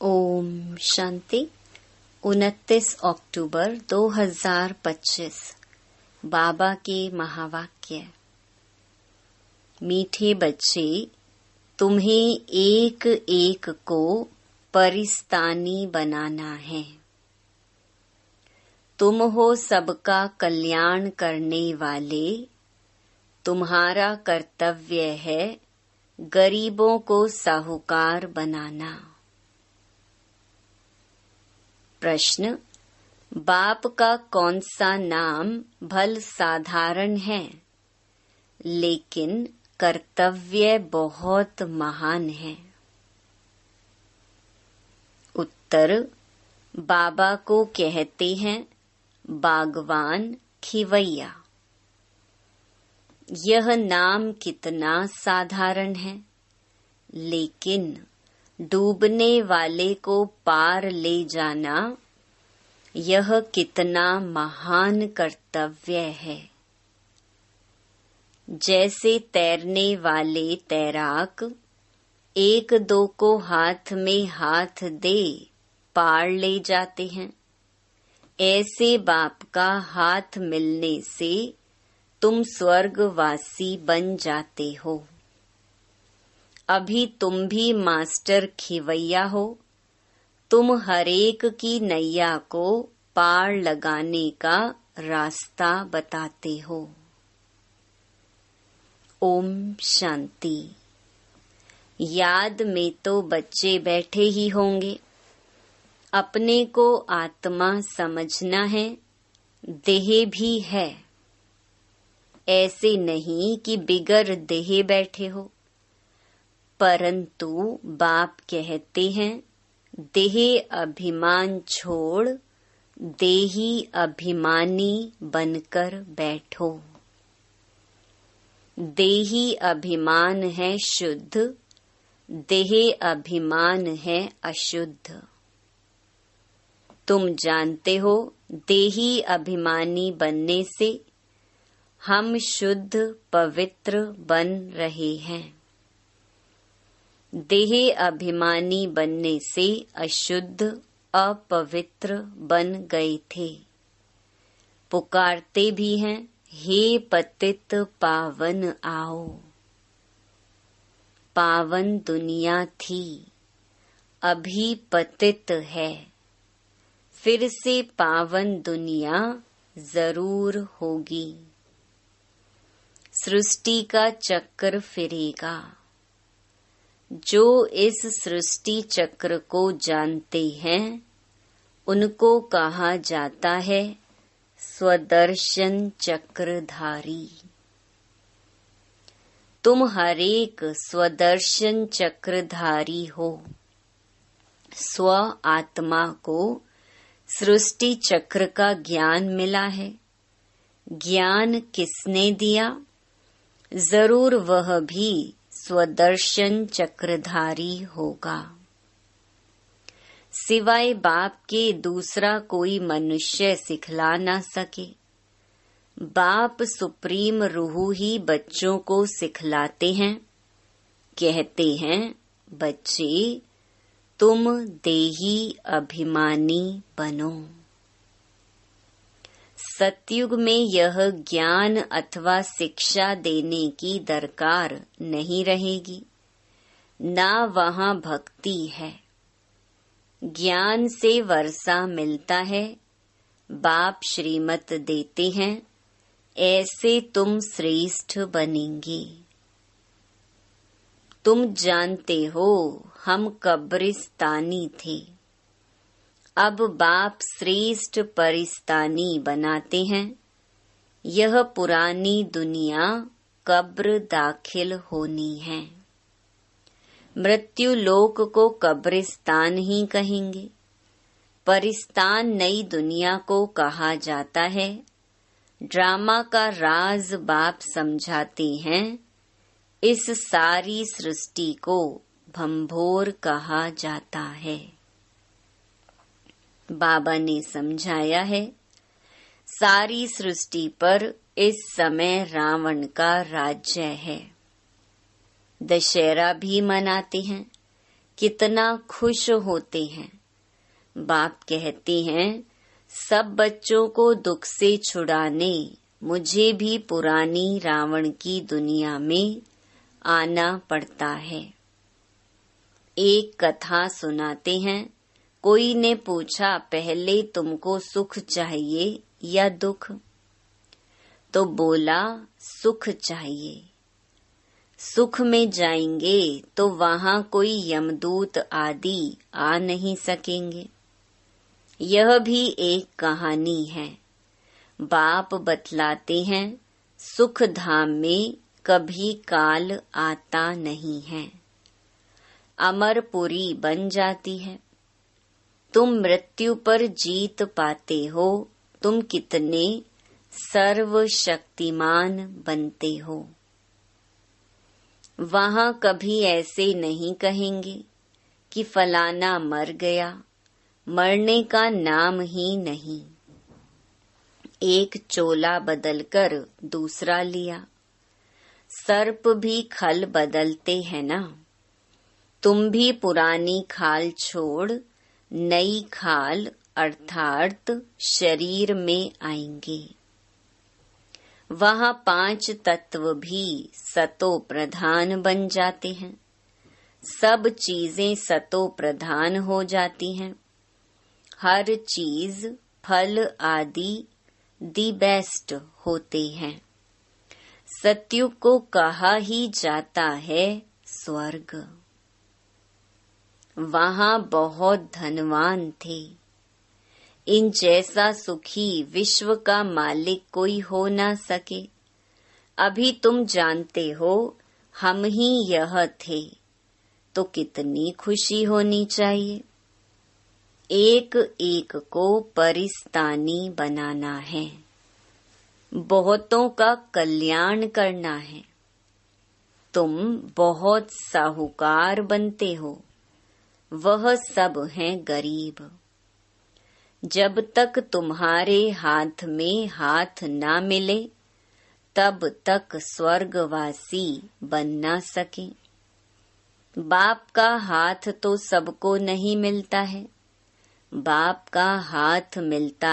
ओम शांति। 29 अक्टूबर 2025 बाबा के महावाक्य। मीठे बच्चे, तुम्हें एक एक को परिस्तानी बनाना है। तुम हो सबका कल्याण करने वाले। तुम्हारा कर्तव्य है गरीबों को साहूकार बनाना। प्रश्न, बाप का कौन सा नाम भल साधारण है, लेकिन कर्तव्य बहुत महान है? उत्तर, बाबा को कहते हैं बागवान खिवैया। यह नाम कितना साधारण है, लेकिन डूबने वाले को पार ले जाना यह कितना महान कर्तव्य है। जैसे तैरने वाले तैराक एक दो को हाथ में हाथ दे पार ले जाते हैं, ऐसे बाप का हाथ मिलने से तुम स्वर्गवासी बन जाते हो। अभी तुम भी मास्टर खिवैया हो। तुम हरेक की नैया को पार लगाने का रास्ता बताते हो। ओम शांति। याद में तो बच्चे बैठे ही होंगे। अपने को आत्मा समझना है, देह भी है। ऐसे नहीं कि बिगर देह बैठे हो, परंतु बाप कहते हैं देह अभिमान छोड़ देही अभिमानी बनकर बैठो। देही अभिमान है शुद्ध, देह अभिमान है अशुद्ध। तुम जानते हो, देही अभिमानी बनने से हम शुद्ध पवित्र बन रहे हैं। देह अभिमानी बनने से अशुद्ध अपवित्र बन गए थे। पुकारते भी हैं, हे पतित पावन आओ। पावन दुनिया थी, अभी पतित है। फिर से पावन दुनिया जरूर होगी। सृष्टि का चक्र फिरेगा। जो इस सृष्टि चक्र को जानते हैं, उनको कहा जाता है स्वदर्शन चक्रधारी। तुम हरेक स्वदर्शन चक्रधारी हो। स्व आत्मा को सृष्टि चक्र का ज्ञान मिला है। ज्ञान किसने दिया? जरूर वह भी स्वदर्शन चक्रधारी होगा। सिवाय बाप के दूसरा कोई मनुष्य सिखला ना सके। बाप सुप्रीम रूह ही बच्चों को सिखलाते हैं। कहते हैं, बच्चे तुम देही अभिमानी बनो। सतयुग में यह ज्ञान अथवा शिक्षा देने की दरकार नहीं रहेगी, ना वहाँ भक्ति है। ज्ञान से वर्षा मिलता है। बाप श्रीमत देते हैं, ऐसे तुम श्रेष्ठ बनेंगे। तुम जानते हो, हम कब्रिस्तानी थे। अब बाप श्रेष्ठ परिस्तानी बनाते हैं। यह पुरानी दुनिया कब्र दाखिल होनी है। मृत्यु लोक को कब्रिस्तान ही कहेंगे। परिस्तान नई दुनिया को कहा जाता है। ड्रामा का राज बाप समझाते हैं। इस सारी सृष्टि को भंभोर कहा जाता है। बाबा ने समझाया है, सारी सृष्टि पर इस समय रावण का राज्य है। दशहरा भी मनाते हैं। कितना खुश होते हैं। बाप कहते हैं, सब बच्चों को दुख से छुड़ाने मुझे भी पुरानी रावण की दुनिया में आना पड़ता है। एक कथा सुनाते हैं। कोई ने पूछा, पहले तुमको सुख चाहिए या दुख? तो बोला, सुख चाहिए। सुख में जाएंगे तो वहां कोई यमदूत आदि आ नहीं सकेंगे। यह भी एक कहानी है। बाप बतलाते हैं, सुख धाम में कभी काल आता नहीं है। अमरपुरी बन जाती है। तुम मृत्यु पर जीत पाते हो। तुम कितने सर्वशक्तिमान बनते हो। वहां कभी ऐसे नहीं कहेंगे कि फलाना मर गया। मरने का नाम ही नहीं। एक चोला बदलकर दूसरा लिया। सर्प भी खल बदलते हैं ना। तुम भी पुरानी खाल छोड़ नई खाल अर्थात शरीर में आएंगे। वहां 5 तत्व भी सतो प्रधान बन जाते हैं। सब चीजें सतो प्रधान हो जाती हैं। हर चीज फल आदि दी बेस्ट होते हैं। सत्युग को कहा ही जाता है स्वर्ग। वहां बहुत धनवान थे। इन जैसा सुखी विश्व का मालिक कोई हो ना सके। अभी तुम जानते हो हम ही यह थे, तो कितनी खुशी होनी चाहिए। एक एक को परिस्तानी बनाना है। बहुतों का कल्याण करना है। तुम बहुत साहूकार बनते हो। वह सब हैं गरीब। जब तक तुम्हारे हाथ में हाथ ना मिले तब तक स्वर्गवासी बन ना सके। बाप का हाथ तो सबको नहीं मिलता है। बाप का हाथ मिलता